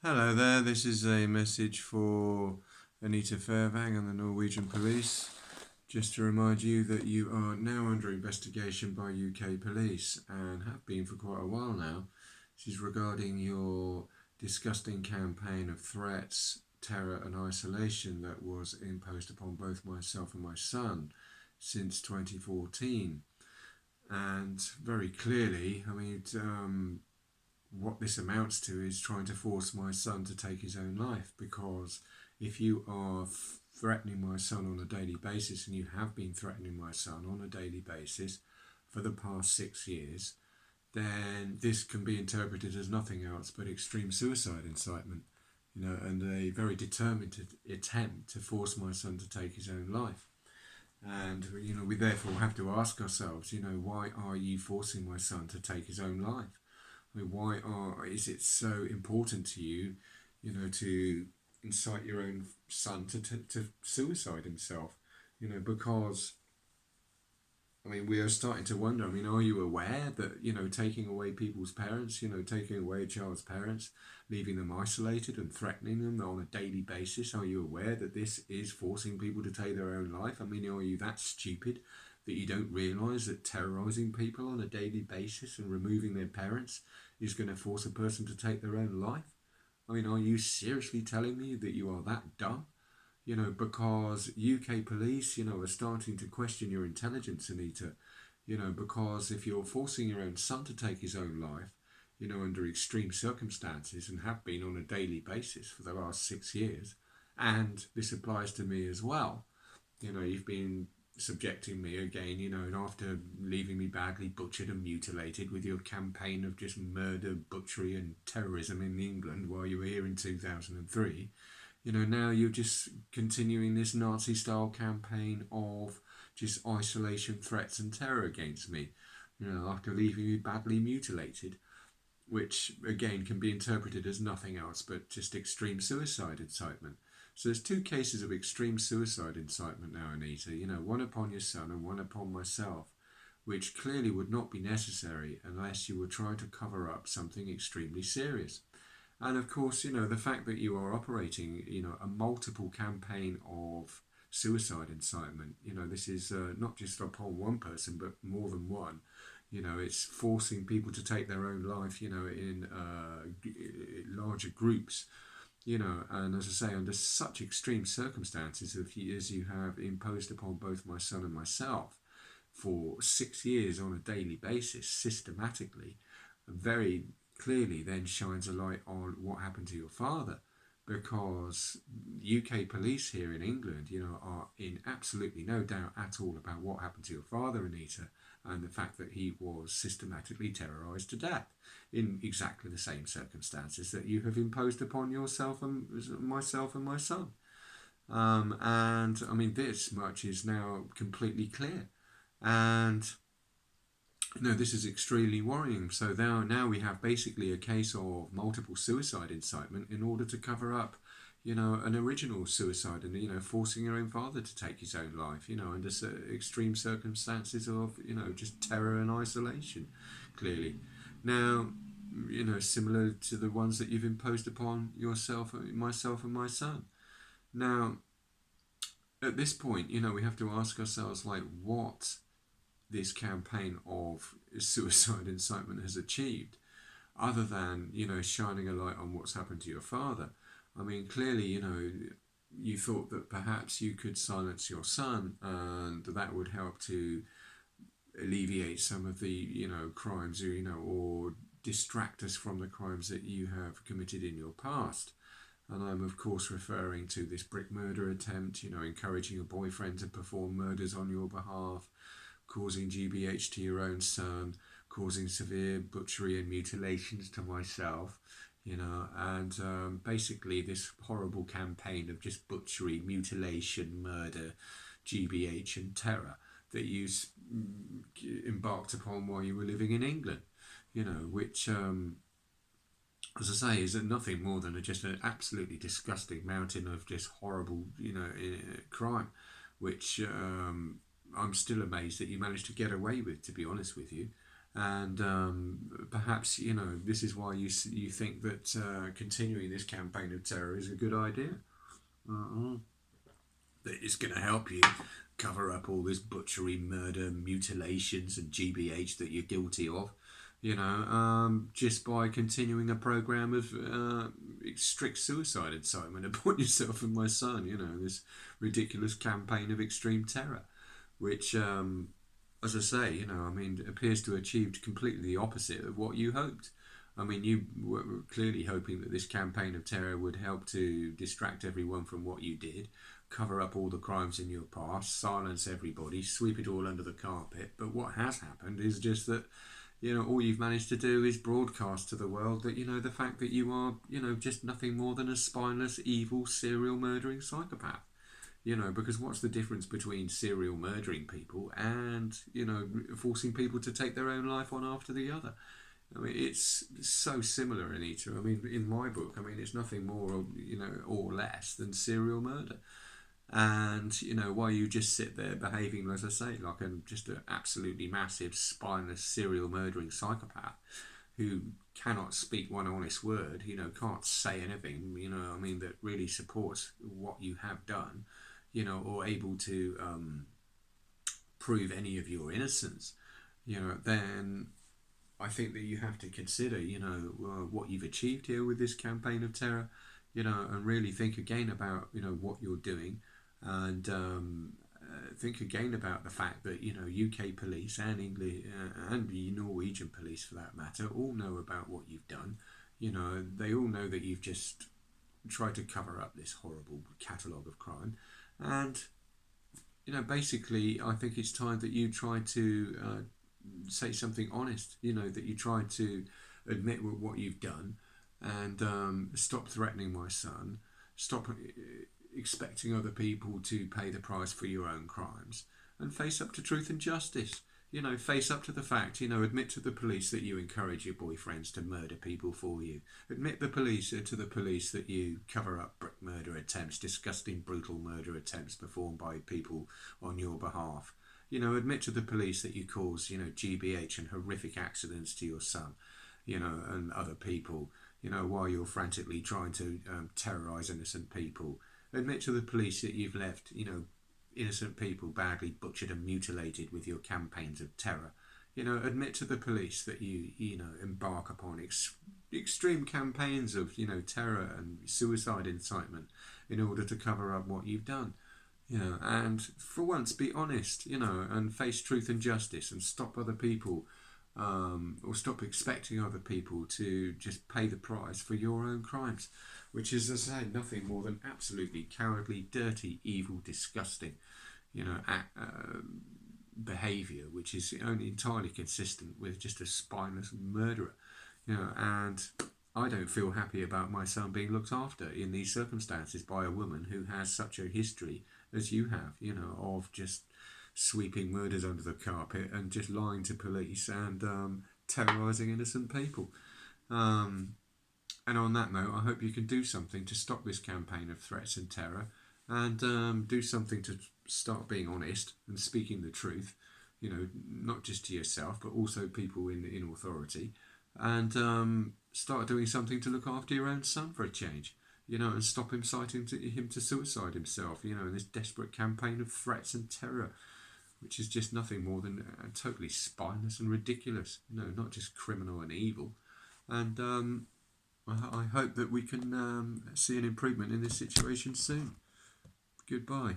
Hello there, this is a message for Anita Fevang and the Norwegian police. Just to remind you that you are now under investigation by UK police and have been for quite a while now. This is regarding your disgusting campaign of threats, terror and isolation that was imposed upon both myself and my son since 2014. And very clearly, what this amounts to is trying to force my son to take his own life, because if you are threatening my son on a daily basis, and you have been threatening my son on a daily basis for the past 6 years, then this can be interpreted as nothing else but extreme suicide incitement, and a very determined attempt to force my son to take his own life. And we therefore have to ask ourselves, why are you forcing my son to take his own life? Is it so important to you, to incite your own son to suicide himself? Because we are starting to wonder. Are you aware that taking away people's parents, taking away a child's parents, leaving them isolated and threatening them on a daily basis? Are you aware that this is forcing people to take their own life? Are you that stupid that you don't realise that terrorising people on a daily basis and removing their parents is going to force a person to take their own life? Are you seriously telling me that you are that dumb? Because UK police, are starting to question your intelligence, Anita. Because if you're forcing your own son to take his own life, under extreme circumstances, and have been on a daily basis for the last 6 years, and this applies to me as well, you've been subjecting me again, and after leaving me badly butchered and mutilated with your campaign of just murder, butchery and terrorism in England while you were here in 2003, now you're just continuing this Nazi-style campaign of just isolation, threats and terror against me, after leaving me badly mutilated, which again can be interpreted as nothing else but just extreme suicide incitement. So there's two cases of extreme suicide incitement now, Anita, one upon your son and one upon myself, which clearly would not be necessary unless you were trying to cover up something extremely serious. And of course, the fact that you are operating, a multiple campaign of suicide incitement, this is not just upon one person, but more than one. It's forcing people to take their own life, in larger groups, and as I say, under such extreme circumstances as you have imposed upon both my son and myself for 6 years on a daily basis, systematically, very clearly then shines a light on what happened to your father, because UK police here in England, are in absolutely no doubt at all about what happened to your father, Anita, and the fact that he was systematically terrorised to death in exactly the same circumstances that you have imposed upon yourself and myself and my son. This much is now completely clear, and this is extremely worrying. So now we have basically a case of multiple suicide incitement in order to cover up, an original suicide, and, forcing your own father to take his own life, under extreme circumstances of, just terror and isolation, clearly. Now, similar to the ones that you've imposed upon yourself, myself and my son. Now, at this point, we have to ask ourselves, what this campaign of suicide incitement has achieved, other than, shining a light on what's happened to your father. Clearly, you thought that perhaps you could silence your son, and that would help to alleviate some of the, crimes, or distract us from the crimes that you have committed in your past. And I'm of course referring to this brick murder attempt, encouraging a boyfriend to perform murders on your behalf, causing GBH to your own son, causing severe butchery and mutilations to myself, and basically this horrible campaign of just butchery, mutilation, murder, GBH and terror that you embarked upon while you were living in England, which, as I say, is nothing more than just an absolutely disgusting mountain of just horrible, crime, which I'm still amazed that you managed to get away with, to be honest with you. And perhaps, this is why you think that continuing this campaign of terror is a good idea. That it's going to help you cover up all this butchery, murder, mutilations, and GBH that you're guilty of. Just by continuing a program of strict suicide incitement upon yourself and my son. This ridiculous campaign of extreme terror, which, as I say, appears to have achieved completely the opposite of what you hoped. You were clearly hoping that this campaign of terror would help to distract everyone from what you did, cover up all the crimes in your past, silence everybody, sweep it all under the carpet. But what has happened is just that, all you've managed to do is broadcast to the world that, the fact that you are, just nothing more than a spineless, evil, serial murdering psychopath. Because what's the difference between serial murdering people and, forcing people to take their own life one after the other? It's so similar, Anita. In my book, it's nothing more, or less than serial murder. And, while you just sit there behaving, as I say, like just an absolutely massive, spineless, serial murdering psychopath who cannot speak one honest word, can't say anything, that really supports what you have done, or able to prove any of your innocence, then I think that you have to consider, what you've achieved here with this campaign of terror, and really think again about, what you're doing, and think again about the fact that, UK police and English and the Norwegian police, for that matter, all know about what you've done. They all know that you've just tried to cover up this horrible catalogue of crime, and basically, I think it's time that you try to say something honest. That you try to admit what you've done, and stop threatening my son. Stop expecting other people to pay the price for your own crimes, and face up to truth and justice. Face up to the fact. Admit to the police that you encourage your boyfriends to murder people for you. Admit to the police that you cover up murder attempts, disgusting, brutal murder attempts performed by people on your behalf. Admit to the police that you cause, GBH and horrific accidents to your son, and other people, while you're frantically trying to terrorise innocent people. Admit to the police that you've left, innocent people badly butchered and mutilated with your campaigns of terror. Admit to the police that you embark upon extreme campaigns of, terror and suicide incitement in order to cover up what you've done. And for once be honest, and face truth and justice, and stop other people, or stop expecting other people to just pay the price for your own crimes, which is, as I say, nothing more than absolutely cowardly, dirty, evil, disgusting, behaviour, which is only entirely consistent with just a spineless murderer. And I don't feel happy about my son being looked after in these circumstances by a woman who has such a history as you have, of just sweeping murders under the carpet and just lying to police and terrorising innocent people. And on that note, I hope you can do something to stop this campaign of threats and terror, and do something to start being honest and speaking the truth, not just to yourself, but also people in authority, and start doing something to look after your own son for a change, and stop inciting him to suicide himself, in this desperate campaign of threats and terror, which is just nothing more than totally spineless and ridiculous, not just criminal and evil. And I hope that we can see an improvement in this situation soon. Goodbye.